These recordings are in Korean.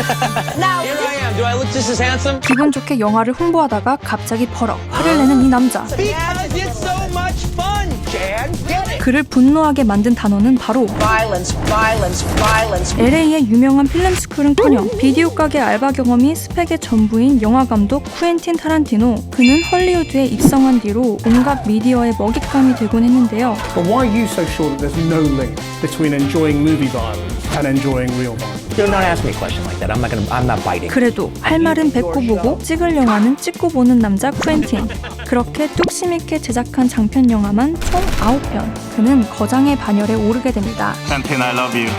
Here I am. Do I look just as handsome? 기분 좋게 영화를 홍보하다가 갑자기 버럭 화를 내는 이 남자. Because it's so much fun, Jan. Get it. 그를 분노하게 만든 단어는 바로 Violence, violence, violence. LA의 유명한 필름 스쿨은커녕 비디오 가게 알바 경험이 스펙의 전부인 영화 감독 쿠엔틴 타란티노. 그는 헐리우드에 입성한 뒤로 온갖 미디어의 먹잇감이 되곤 했는데요. But why are you so sure that there's no link between enjoying movie violence and enjoying real violence? Do not ask me a question like that. I'm not biting. 그래도 할 말은 뱉고 보고 찍을 영화는 찍고 보는 남자 쿠엔틴. 그렇게 뚝심 있게 제작한 장편 영화만 총 9편. 그는 거장의 반열에 오르게 됩니다. Quentin, I love you.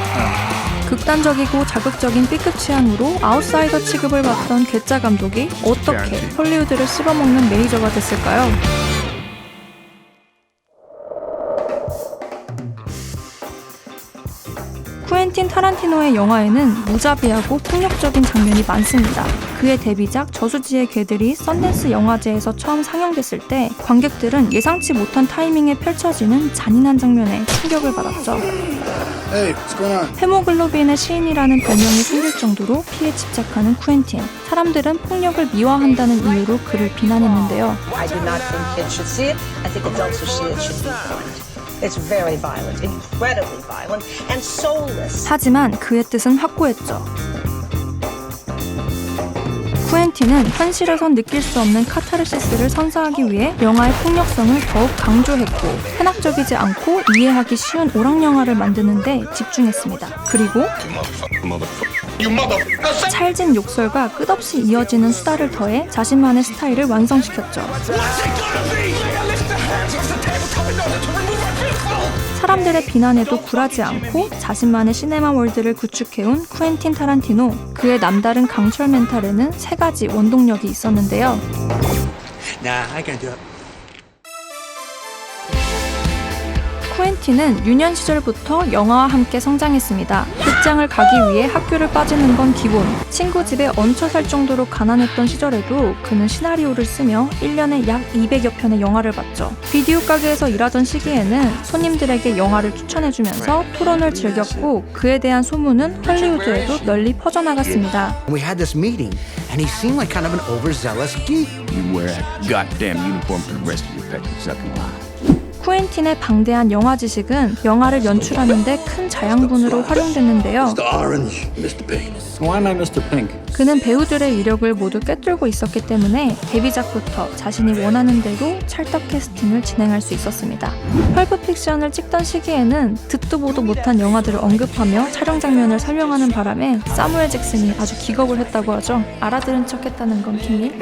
극단적이고 자극적인 B급 취향으로 아웃사이더 취급을 받던 괴짜 감독이 어떻게 헐리우드를 씹어먹는 매니저가 됐을까요? 쿠엔틴 타란티노의 영화에는 무자비하고 폭력적인 장면이 많습니다. 그의 데뷔작 저수지의 개들이 썬댄스 영화제에서 처음 상영됐을 때 관객들은 예상치 못한 타이밍에 펼쳐지는 잔인한 장면에 충격을 받았죠. Hey, what's going on? 헤모글로빈의 시인이라는 별명이 생길 정도로 피에 집착하는 쿠엔틴. 사람들은 폭력을 미화한다는 이유로 그를 비난했는데요. I do not think kids should see it. I think adults who see it should be warned. It's very violent, incredibly violent, and soulless. 하지만 그의 뜻은 확고했죠. 쿠엔틴은 현실에선 느낄 수 없는 카타르시스를 선사하기 위해 영화의 폭력성을 더욱 강조했고 현학적이지 않고 이해하기 쉬운 오락 영화를 만드는 데 집중했습니다. 그리고 찰진 욕설과 끝없이 이어지는 수다를 더해 자신만의 스타일을 완성시켰죠. 사람들의 비난에도 굴하지 않고 자신만의 시네마 월드를 구축해온 쿠엔틴 타란티노. 그의 남다른 강철 멘탈에는 3가지 원동력이 있었는데요. Nah, I can't do it. 쿠엔틴은 유년 시절부터 영화와 함께 성장했습니다. 극장을 가기 위해 학교를 빠지는 건 기본. 친구 집에 얹혀 살 정도로 가난했던 시절에도 그는 시나리오를 쓰며 1년에 약 200여 편의 영화를 봤죠. 비디오 가게에서 일하던 시기에는 손님들에게 영화를 추천해주면서 토론을 즐겼고 그에 대한 소문은 헐리우드에도 널리 퍼져나갔습니다. We had this meeting, and he seemed like kind of an overzealous geek. You wear that goddamn uniform for the rest of your pet sucking life. 쿠엔틴의 방대한 영화 지식은 영화를 연출하는데 큰 자양분으로 활용됐는데요. Orange, Mr. Pink. Why am I Mr. Pink? 그는 배우들의 위력을 모두 꿰뚫고 있었기 때문에 데뷔작부터 자신이 원하는 대로 찰떡 캐스팅을 진행할 수 있었습니다. 펄프 픽션을 찍던 시기에는 듣도 보도 못한 영화들을 언급하며 촬영 장면을 설명하는 바람에 사무엘 잭슨이 아주 기겁을 했다고 하죠. 알아들은 척했다는 건 비밀?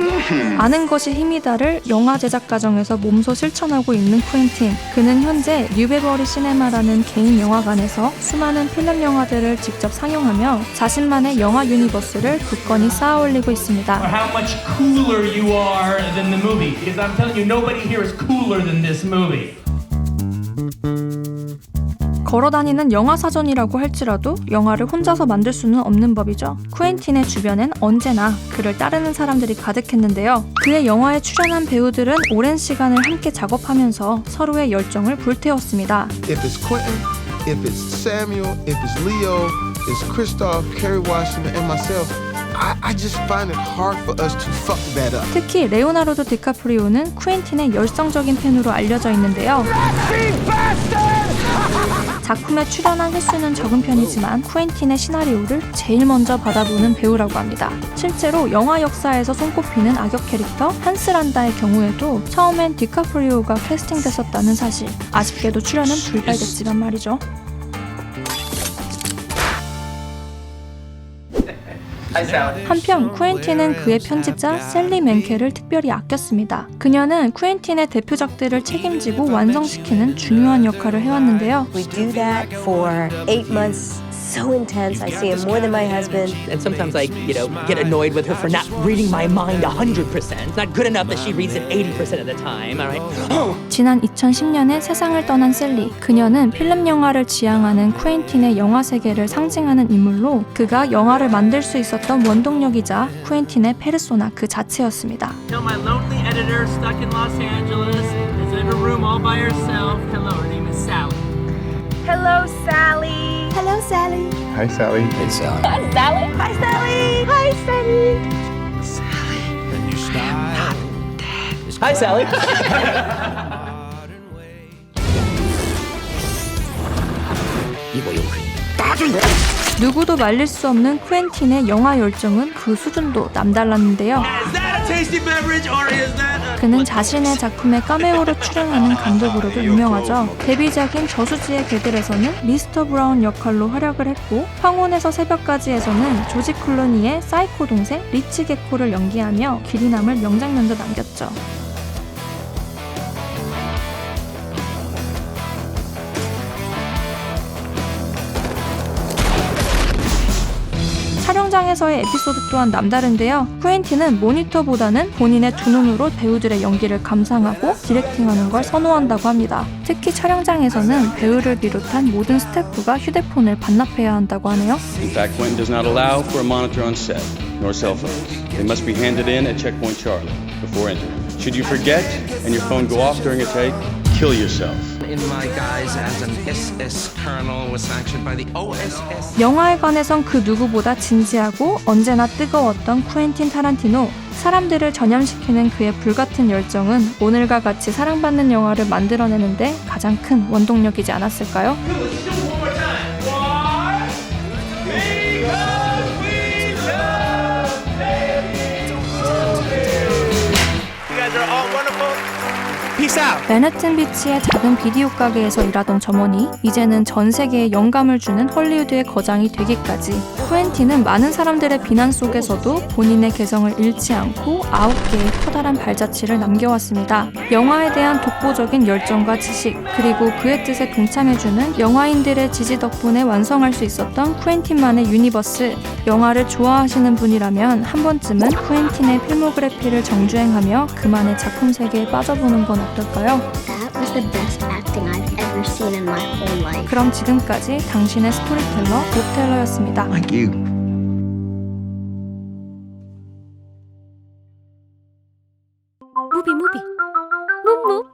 아는 것이 힘이다를 영화 제작 과정에서 몸소 실천하고 있는 쿠엔틴. 그는 현재 뉴베버리 시네마라는 개인 영화관에서 수많은 필름 영화들을 직접 상영하며 자신만의 영화 유니버스를 굳건히 쌓아올리고 있습니다. How much cooler you are than the movie, because I'm telling you, nobody here is cooler than this movie. 걸어다니는 영화 사전이라고 할지라도 영화를 혼자서 만들 수는 없는 법이죠. 쿠엔틴의 주변엔 언제나 그를 따르는 사람들이 가득했는데요. 그의 영화에 출연한 배우들은 오랜 시간을 함께 작업하면서 서로의 열정을 불태웠습니다. If it's Quentin, if it's Samuel, if it's Leo, it's Christoph, Kerry Washington, and myself, I just find it hard for us to fuck that up. 특히 레오나르도 디카프리오는 쿠엔틴의 열성적인 팬으로 알려져 있는데요. 작품에 출연한 횟수는 적은 편이지만 쿠엔틴의 시나리오를 제일 먼저 받아보는 배우라고 합니다. 실제로 영화 역사에서 손꼽히는 악역 캐릭터 한스 란다의 경우에도 처음엔 디카프리오가 캐스팅됐었다는 사실. 아쉽게도 출연은 불발됐지만 말이죠. 한편 쿠엔틴은 그의 편집자 셀리 맨켈을 특별히 아꼈습니다. 그녀는 쿠엔틴의 대표작들을 책임지고 완성시키는 중요한 역할을 해왔는데요. We do that for 8 months. So intense. I see him more than my husband. And sometimes I, get annoyed with her for not reading my mind 100%. It's not good enough that she reads it 80% of the time, all right? 지난 2010년에 세상을 떠난 셀리. 그녀는 필름 영화를 지향하는 쿠엔틴의 영화 세계를 상징하는 인물로 그가 영화를 만들 수 있었던 원동력이자 쿠엔틴의 페르소나 그 자체였습니다. Tell my lonely editor stuck in Los Angeles is in a room all by herself. Hello, her name is Sally. Hello, Sally. Hello, Sally. Hi, Sally. Hey, Sally. Hi, Sally. Hi, Sally. Hi, Sally. 누구도 말릴 수 없는 쿠엔틴의 영화 열정은 그 수준도 남달랐는데요. 그는 자신의 작품에 카메오로 출연하는 감독으로도 유명하죠. 데뷔작인 저수지의 개들에서는 미스터 브라운 역할로 활약을 했고, 황혼에서 새벽까지에서는 조지 클루니의 사이코 동생 리치 게코를 연기하며 길이 남을 명장면도 남겼죠. 촬영장에서의 에피소드 또한 남다른데요. 쿠엔틴은 모니터보다는 본인의 두 눈으로 배우들의 연기를 감상하고 디렉팅하는 걸 선호한다고 합니다. 특히 촬영장에서는 배우를 비롯한 모든 스태프가 휴대폰을 반납해야 한다고 하네요. In fact, Quentin does not allow for a monitor on set, nor cell phones. They must be handed in at Checkpoint Charlie before entering. Should you forget and your phone go off during a take, kill yourself. In my guise as an SS colonel was sanctioned by the OSS. 영화에 관해선 그 누구보다 진지하고 언제나 뜨거웠던 쿠엔틴 타란티노. 사람들을 전염시키는 그의 불같은 열정은 오늘과 같이 사랑받는 영화를 만들어내는데 가장 큰 원동력이지 않았을까요? 맨해튼 비치의 작은 비디오 가게에서 일하던 점원이 이제는 전 세계에 영감을 주는 헐리우드의 거장이 되기까지, 쿠엔틴은 많은 사람들의 비난 속에서도 본인의 개성을 잃지 않고 9개의 커다란 발자취를 남겨왔습니다. 영화에 대한 독보적인 열정과 지식, 그리고 그의 뜻에 동참해주는 영화인들의 지지 덕분에 완성할 수 있었던 쿠엔틴만의 유니버스. 영화를 좋아하시는 분이라면 한 번쯤은 쿠엔틴의 필모그래피를 정주행하며 그만의 작품 세계에 빠져보는 건 어떨까요? That was the best acting I've ever seen in my whole life. 그럼 지금까지 당신의 스토리텔러 롯텔러였습니다. Thank you. 무비 무비 무무